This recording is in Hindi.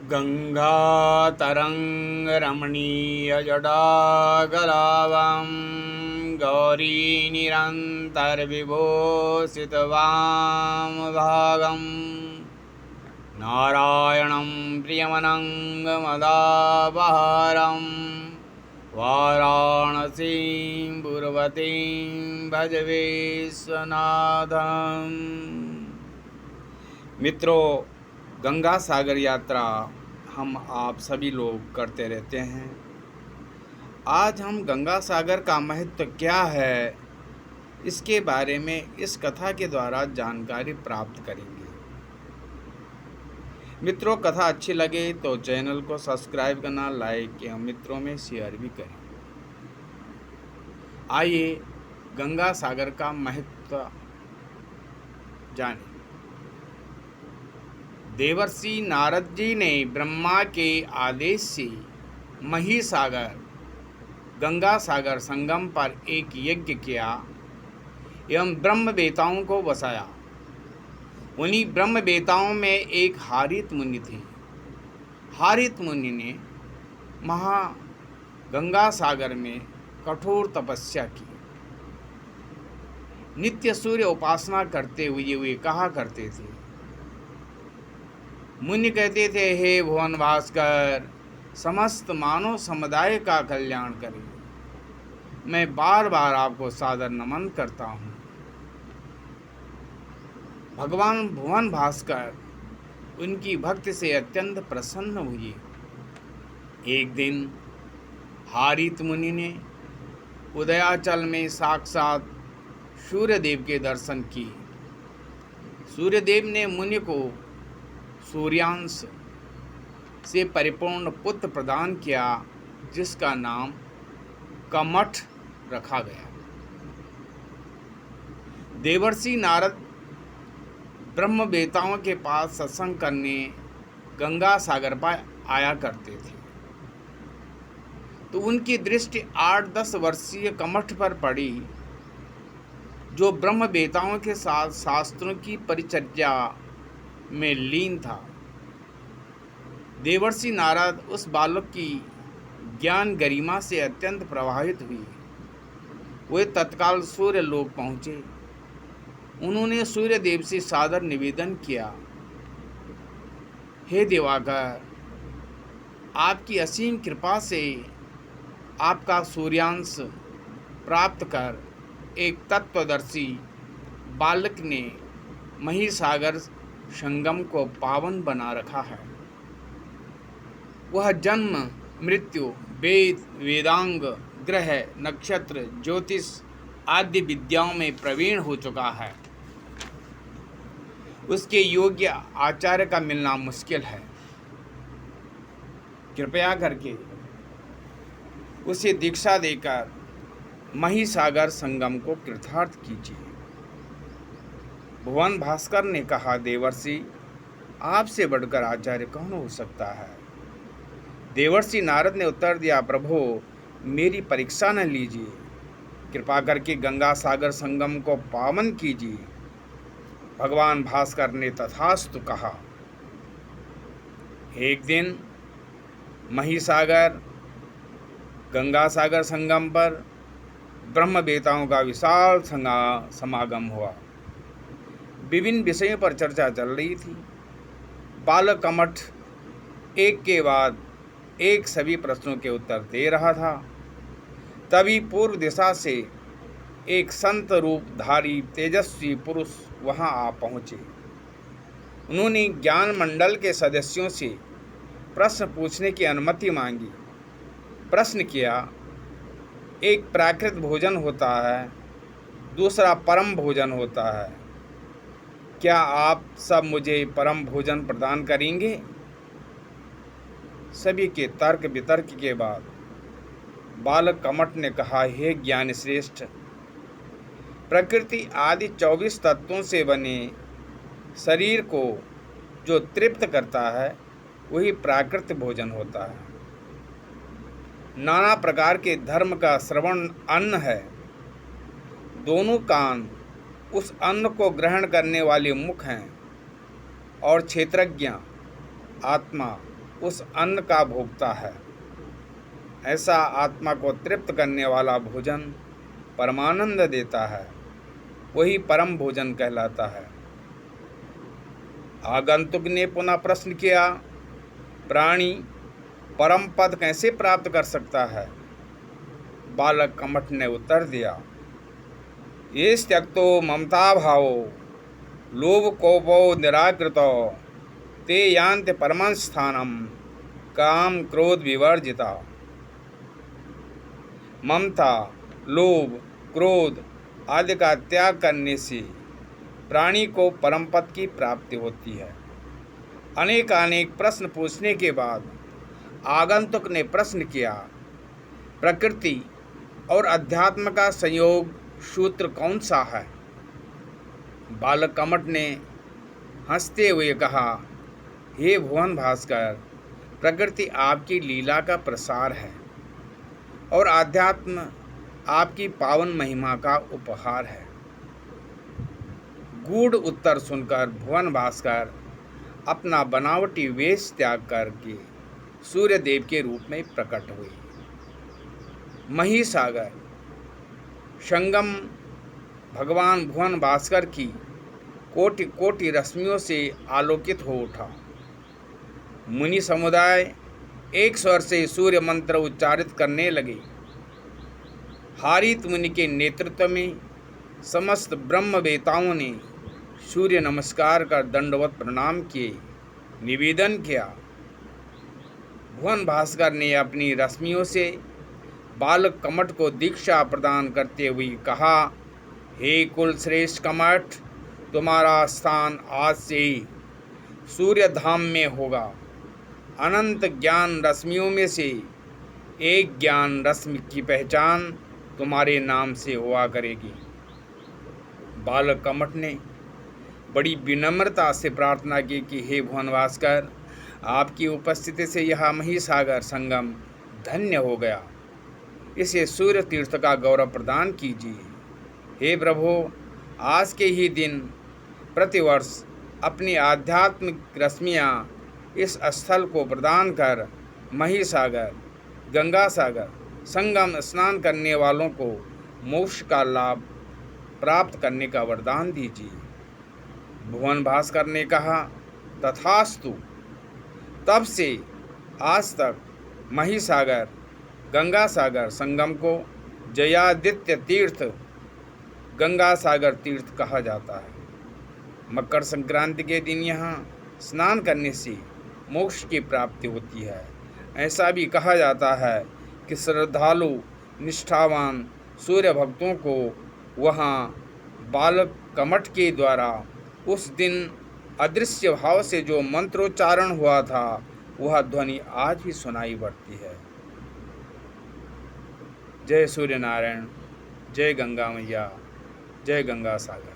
गङ्गातरङ्गरमणीयजटाकलापं गौरीनिरन्तरविभूषितवामभागं नारायणं प्रियमनङ्गमदापहारं वाराणसीं पुरवतीं भज विश्वनाथम्। मित्रों, गंगा सागर यात्रा हम आप सभी लोग करते रहते हैं। आज हम गंगा सागर का महत्व क्या है इसके बारे में इस कथा के द्वारा जानकारी प्राप्त करेंगे। मित्रों, कथा अच्छी लगे तो चैनल को सब्सक्राइब करना, लाइक एवं मित्रों में शेयर भी करें। आइए गंगा सागर का महत्व जानें। देवर्षि नारद जी ने ब्रह्मा के आदेश से महिसागर गंगा सागर संगम पर एक यज्ञ किया एवं ब्रह्म वेताओं को बसाया। उन्हीं ब्रह्म वेताओं में एक हारित मुनि थे। हारित मुनि ने गंगा सागर में कठोर तपस्या की। नित्य सूर्य उपासना करते हुए वे कहा करते थे। मुनि कहते थे, हे भुवन भास्कर, समस्त मानव समुदाय का कल्याण करें। मैं बार बार आपको सादर नमन करता हूँ। भगवान भुवन भास्कर उनकी भक्ति से अत्यंत प्रसन्न हुए। एक दिन हारित मुनि ने उदयाचल में साक्षात सूर्यदेव के दर्शन किए। सूर्यदेव ने मुनि को सूर्यांश से परिपूर्ण पुत्र प्रदान किया, जिसका नाम कमठ रखा गया। देवर्षि नारद ब्रह्म वेताओं के पास सत्संग करने गंगा सागर पर आया करते थे, तो उनकी दृष्टि 8-10 वर्षीय कमठ पर पड़ी, जो ब्रह्म वेताओं के साथ शास्त्रों की परिचर्या में लीन था। देवर्षि नारद उस बालक की ज्ञान गरिमा से अत्यंत प्रभावित हुए। वे तत्काल सूर्य लोक पहुँचे। उन्होंने सूर्य देव से सादर निवेदन किया, हे दिवाकर, आपकी असीम कृपा से आपका सूर्यांश प्राप्त कर एक तत्वदर्शी बालक ने महिसागर संगम को पावन बना रखा है। वह जन्म, मृत्यु, वेद, वेदांग, ग्रह, नक्षत्र, ज्योतिष आदि विद्याओं में प्रवीण हो चुका है। उसके योग्य आचार्य का मिलना मुश्किल है। कृपया करके उसे दीक्षा देकर महिसागर संगम को कृतार्थ कीजिए। भुवन भास्कर ने कहा, देवर्षि, आपसे बढ़कर आचार्य कौन हो सकता है? देवर्षि नारद ने उत्तर दिया, प्रभु, मेरी परीक्षा न लीजिए, कृपा करके गंगा सागर संगम को पावन कीजिए। भगवान भास्कर ने तथास्तु कहा। एक दिन महिसागर गंगा सागर संगम पर ब्रह्म वेताओं का विशाल समागम हुआ। विभिन्न विषयों पर चर्चा चल रही थी। बालक कमठ एक के बाद एक सभी प्रश्नों के उत्तर दे रहा था। तभी पूर्व दिशा से एक संत रूपधारी तेजस्वी पुरुष वहां आ पहुंचे। उन्होंने ज्ञान मंडल के सदस्यों से प्रश्न पूछने की अनुमति मांगी। प्रश्न किया, एक प्राकृत भोजन होता है, दूसरा परम भोजन होता है। क्या आप सब मुझे परम भोजन प्रदान करेंगे? सभी के तर्क वितर्क के बाद बालक कमठ ने कहा, हे ज्ञान श्रेष्ठ, प्रकृति आदि 24 तत्वों से बने शरीर को जो तृप्त करता है वही प्राकृत भोजन होता है। नाना प्रकार के धर्म का श्रवण अन्न है। दोनों कान उस अन्न को ग्रहण करने वाले मुख हैं और क्षेत्रज्ञ आत्मा उस अन्न का भोक्ता है। ऐसा आत्मा को तृप्त करने वाला भोजन परमानंद देता है, वही परम भोजन कहलाता है। आगंतुक ने पुनः प्रश्न किया, प्राणी परम पद कैसे प्राप्त कर सकता है? बालक कमठ ने उत्तर दिया, ये त्यक्तो ममता भावो लोभ कोपो निराकृतो ते यान्ति परमं स्थानम काम क्रोध विवर्जिता। ममता, लोभ, क्रोध आदि का त्याग करने से प्राणी को परम पद की प्राप्ति होती है। अनेक प्रश्न पूछने के बाद आगंतुक ने प्रश्न किया, प्रकृति और अध्यात्म का संयोग सूत्र कौन सा है? बालक कमठ ने हंसते हुए कहा, हे भुवन भास्कर, प्रकृति आपकी लीला का प्रसार है और आध्यात्म आपकी पावन महिमा का उपहार है। गूढ़ उत्तर सुनकर भुवन भास्कर अपना बनावटी वेश त्याग करके सूर्य देव के रूप में प्रकट हुए। महिसागर संगम भगवान भुवन भास्कर की कोटि कोटि रश्मियों से आलोकित हो उठा। मुनि समुदाय एक स्वर से सूर्य मंत्र उच्चारित करने लगे। हारित मुनि के नेतृत्व में समस्त ब्रह्मवेताओं ने सूर्य नमस्कार कर दंडवत प्रणाम किए, निवेदन किया। भुवन भास्कर ने अपनी रश्मियों से बालक कमठ को दीक्षा प्रदान करते हुए कहा, हे कुल श्रेष्ठ कमठ, तुम्हारा स्थान आज से ही सूर्य धाम में होगा। अनंत ज्ञान रश्मियों में से एक ज्ञान रश्मि की पहचान तुम्हारे नाम से हुआ करेगी। बालक कमठ ने बड़ी विनम्रता से प्रार्थना की कि हे भुवन भास्कर, आपकी उपस्थिति से यह महिसागर संगम धन्य हो गया। इसे सूर्य तीर्थ का गौरव प्रदान कीजिए। हे प्रभु, आज के ही दिन प्रतिवर्ष अपनी आध्यात्मिक रश्मियाँ इस स्थल को प्रदान कर महिसागर गंगा सागर संगम स्नान करने वालों को मोक्ष का लाभ प्राप्त करने का वरदान दीजिए। भुवन भास्कर ने कहा, तथास्तु। तब से आज तक महिसागर गंगा सागर संगम को जयादित्य तीर्थ गंगा सागर तीर्थ कहा जाता है। मकर संक्रांति के दिन यहाँ स्नान करने से मोक्ष की प्राप्ति होती है। ऐसा भी कहा जाता है कि श्रद्धालु निष्ठावान सूर्य भक्तों को वहाँ बालक कमठ के द्वारा उस दिन अदृश्य भाव से जो मंत्रोच्चारण हुआ था, वह ध्वनि आज भी सुनाई पड़ती है। जय सूर्य नारायण, जय गंगा मैया, जय गंगा सागर।